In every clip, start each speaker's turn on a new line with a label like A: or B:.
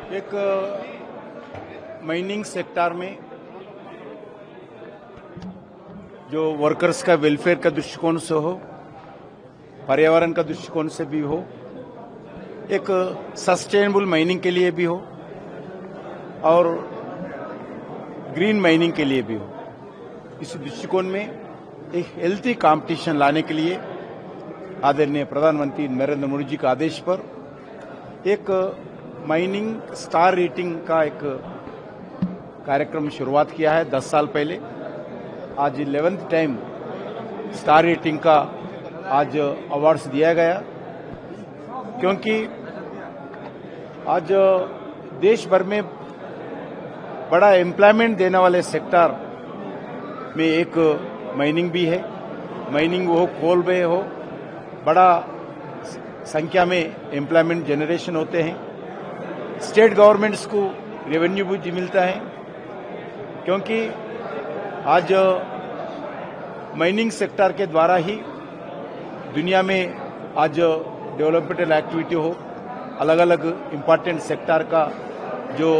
A: एक mining sector में जो वर्कर्स का वेलफेयर का दृष्टिकोण से हो, पर्यावरण का दृष्टिकोण से भी हो, एक सस्टेनेबल माइनिंग के लिए भी हो और ग्रीन माइनिंग के लिए भी हो, इस दृष्टिकोण में एक हेल्थी कंपटीशन लाने के लिए आदरणीय प्रधानमंत्री नरेंद्र मोदी जी के आदेश पर एक माइनिंग स्टार रेटिंग का एक कार्यक्रम शुरुआत किया है 10 साल पहले। आज 11th टाइम स्टार रेटिंग का आज अवार्ड्स दिया गया, क्योंकि आज देश भर में बड़ा एम्प्लॉयमेंट देने वाले सेक्टर में एक माइनिंग भी है। माइनिंग हो, कोल में हो, बड़ा संख्या में एम्प्लॉयमेंट जनरेशन होते हैं। स्टेट गवर्नमेंट्स को रेवेन्यू भी मिलता है, क्योंकि आज माइनिंग सेक्टर के द्वारा ही दुनिया में आज डेवलपमेंटल एक्टिविटी हो, अलग अलग इम्पोर्टेंट सेक्टर का जो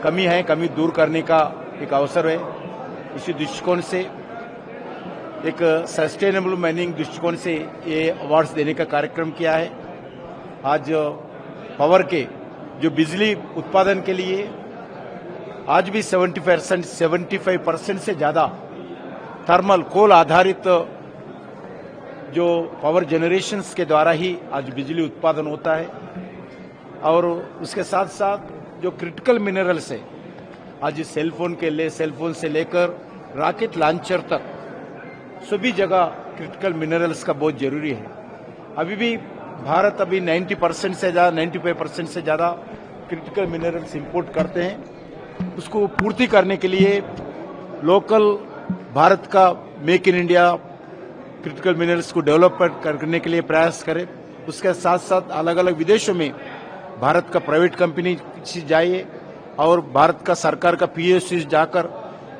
A: कमी दूर करने का एक अवसर है। इसी दृष्टिकोण से एक सस्टेनेबल माइनिंग दृष्टिकोण से ये अवार्ड्स देने का कार्यक्रम किया है। आज पावर के जो बिजली उत्पादन के लिए आज भी 75% से ज्यादा थर्मल कोल आधारित जो पावर जनरेशंस के द्वारा ही आज बिजली उत्पादन होता है। और उसके साथ साथ जो क्रिटिकल मिनरल्स है, आज सेलफोन से लेकर रॉकेट लॉन्चर तक सभी जगह क्रिटिकल मिनरल्स का बहुत जरूरी है। अभी भी भारत 90% से ज्यादा 95% से ज्यादा क्रिटिकल मिनरल्स इंपोर्ट करते हैं। उसको पूर्ति करने के लिए लोकल भारत का make in India critical minerals को डेवलप करने के लिए प्रयास करें। उसके साथ साथ अलग अलग विदेशों में भारत का प्राइवेट कंपनी जाइए और भारत का सरकार का PSUs जाकर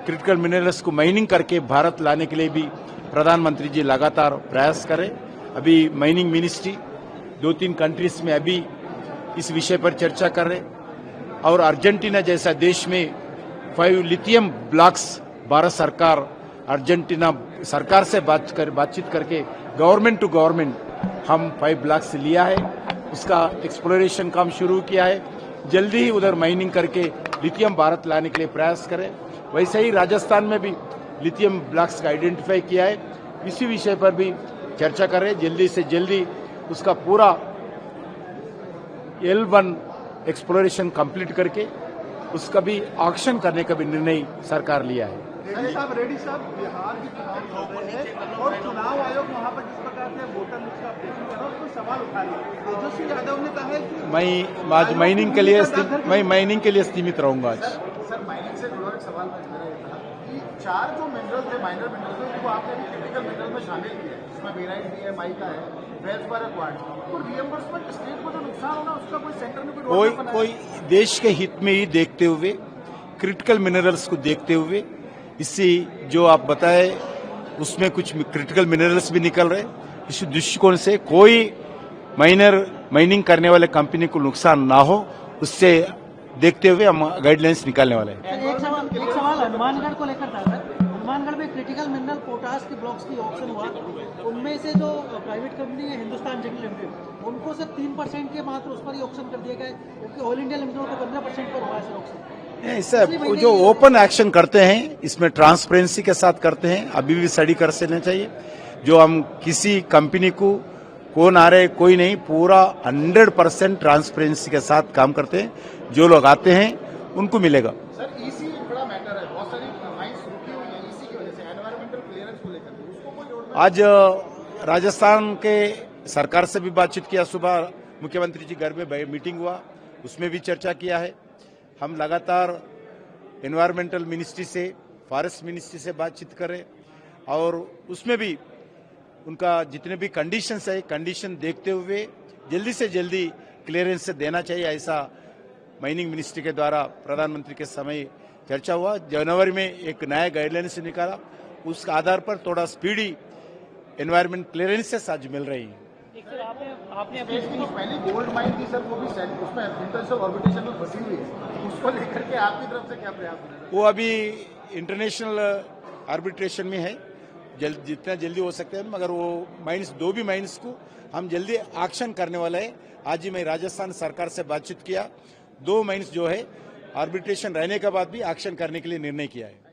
A: क्रिटिकल मिनरल्स को माइनिंग करके भारत लाने के लिए भी प्रधानमंत्री जी लगातार प्रयास करें। अभी माइनिंग मिनिस्ट्री 2-3 कंट्रीज में अभी इस विषय पर चर्चा कर रहे, और अर्जेंटीना जैसा देश में 5 लिथियम ब्लॉक्स भारत सरकार अर्जेंटीना सरकार से बातचीत करके गवर्नमेंट टू गवर्नमेंट हम 5 ब्लॉक्स लिया है। उसका एक्सप्लोरेशन काम शुरू किया है। जल्दी ही उधर माइनिंग करके लिथियम भारत लाने के लिए प्रयास करें। वैसे ही राजस्थान में भी लिथियम ब्लॉक्स का आइडेंटिफाई किया है। इसी विषय पर भी चर्चा करें, जल्दी से जल्दी उसका पूरा L1 एक्सप्लोरेशन कंप्लीट करके उसका भी ऑक्शन करने का भी निर्णय सरकार लिया है।
B: रेड्डी साहब बिहार के चुनाव चल रहे हैं और चुनाव आयोग वहां पर जिस प्रकार से वोटर लिस्ट का अपडेशन कर रहा है, उसको सवाल उठा लिया। तेजस्वी यादव ने कहा है कि
A: मैं आज माइनिंग के लिए सीमित रहूंगा। आज
B: सर माइनिंग से जुड़ा एक सवाल कि 4 जो मिनरल्स है, माइनर मिनरल्स है, वो आपने भी क्रिटिकल मिनरल में शामिल किया है, जिसमें बेराइट भी है, माइका है, वेल्सबर एक्वार्ड। तो रिएम्बर्समेंट स्टेट को जो नुकसान होना उसका कोई सेंटर में
A: कोई देश के हित में ही देखते हुए, क्रिटिकल मिनरल्स को देखते हुए, इससे जो आप बताए उसमें कुछ क्रिटिकल मिनरल्स भी निकल रहे, इस दृष्टिकोण से कोई माइनिंग करने वाले कंपनी को नुकसान ना हो, उससे देखते हुए हम गाइडलाइंस निकालने वाले हैं।
C: एक सवाल हनुमानगढ़ को लेकर था। हनुमानगढ़ में क्रिटिकल मिनरल पोटास के ब्लॉक्स की ऑप्शन हुआ, उनमें से जो प्राइवेट कंपनी है हिंदुस्तान जिंक लिमिटेड, उनको सिर्फ 3% के मात्र उस पर ही ऑप्शन कर दिया गया, जबकि ऑल इंडिया लिमिटेड को 15% पर हुआ है ऑप्शन।
A: ऐसा जो ओपन एक्शन करते हैं इसमें ट्रांसपेरेंसी के साथ करते हैं। अभी भी स्टडी कर लेना चाहिए। जो हम किसी कंपनी को कौन आ रहे कोई नहीं, पूरा 100% ट्रांसपेरेंसी के साथ काम करते हैं। जो लोग आते हैं उनको मिलेगा।
B: सर ईसी बड़ा मैटर है, बहुत सारी फाइल्स रुकी हुई है ईसी की वजह से, एनवायरमेंटल क्लियरेंस को लेकर उसको कोई जोड़ना।
A: आज राजस्थान के सरकार से भी बातचीत किया। सुबह मुख्यमंत्री जी घर में मीटिंग हुआ, उसमें भी चर्चा किया है। हम लगातार एनवायरमेंटल मिनिस्ट्री से, फॉरेस्ट मिनिस्ट्री से बातचीत करें और उसमें भी उनका जितने भी कंडीशंस है, कंडीशन देखते हुए जल्दी से जल्दी क्लियरेंस से देना चाहिए, ऐसा माइनिंग मिनिस्ट्री के द्वारा प्रधानमंत्री के समय चर्चा हुआ। जनवरी में एक नया गाइडलाइंस निकाला, उसके आधार पर थोड़ा स्पीडी एनवायरमेंट क्लियरेंसेस आज मिल रही है।
B: आपने पहले गोल्ड माइन की सर वो भी उसमें इंटेंसिव ऑर्बिटेशन में फंसी हुई है। उसको लेकर के आपकी तरफ से क्या प्रयास हो रहा है?
A: वो अभी इंटरनेशनल आर्बिट्रेशन में है, जितना जल्दी हो सकता है, मगर वो माइंस दो भी माइंस को हम जल्दी एक्शन करने वाला है। आज ही मैं राजस्थान सरकार से बातचीत किया, 2 माइंस जो है आर्बिट्रेशन रहने के बाद भी एक्शन करने के लिए निर्णय किया है।